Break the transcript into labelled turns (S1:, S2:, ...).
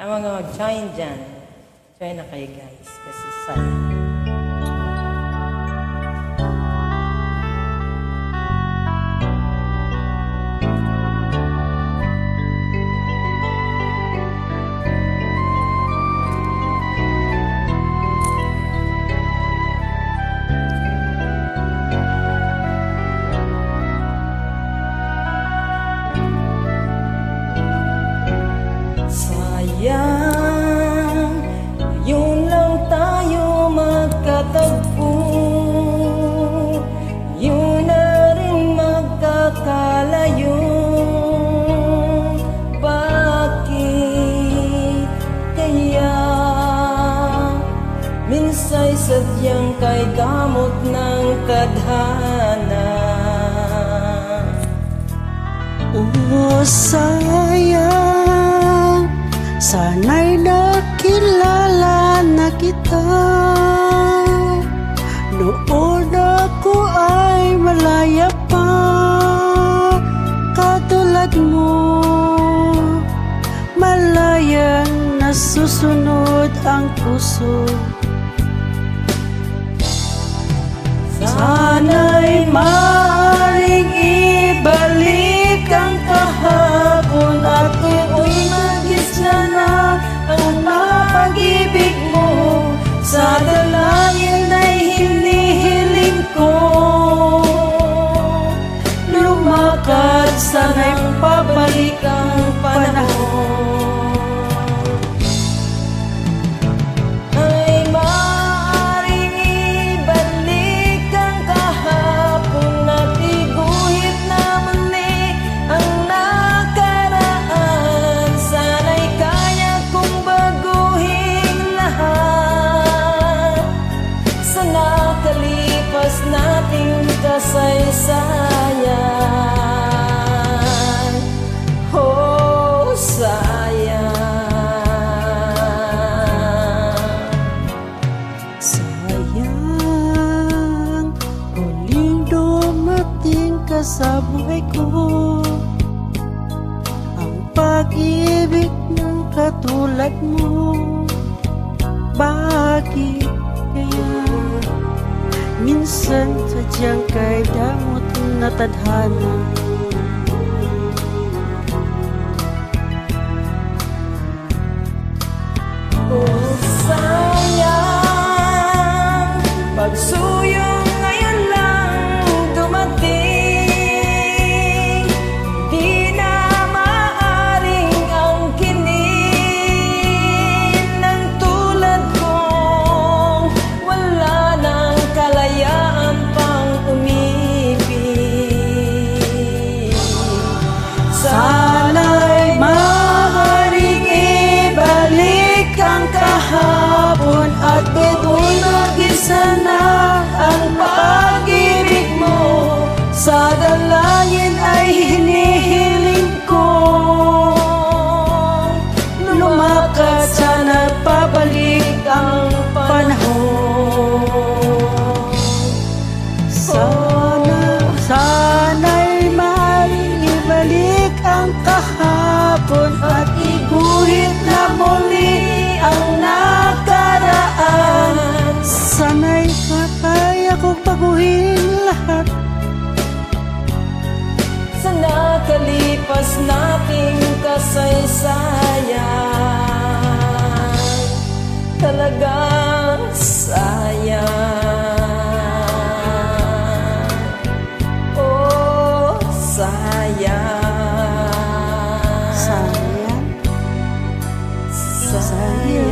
S1: Ang mga mag-join dyan, join na kayo guys, kasi sayang. Sayang, yun lang tayo magkatagpo. Yun na rin magkakalayo. Bakit kaya minsay sadyang kay kamot ng tadhana?
S2: Sayang, sana'y nakilala na kita. Noon ako ay malaya pa, katulad mo. Malayang nasusunod ang puso. Sana'y maaaring ibalik ang kahapon at tuloy magisna na ang pag-ibig mo. Sa dalangin ay hinihiling ko, lumakad sana'y pabalik ang panahon. Nating kasaysayan, oh sayang. Sayang, huling dumating ka sa buhay ko. Ang pag-ibig ng katulad mo, bakit kaya minsan sadyang kay damot na tadhana?
S1: Oh sayang, pagsuyong ngayon lang dumating. Di na maaring angkinin ng tulad kong wala nang kalayaan pang umibig.
S2: Sana'y maaaring ibalik ang kahapon at tuloy mag-isa na ang pag-ibig mo. Sa dalangin ay hinihiling ko, lumakad sana pabalik ang panahon. Sana'y maaaring ibalik ang kahapon at iguhit na muli ang nakaraan. Sana'y kaya kong baguhin lahat
S1: Sa nakalipas nating kasaysayan, talagang sayang, oh sayang.
S2: sayang.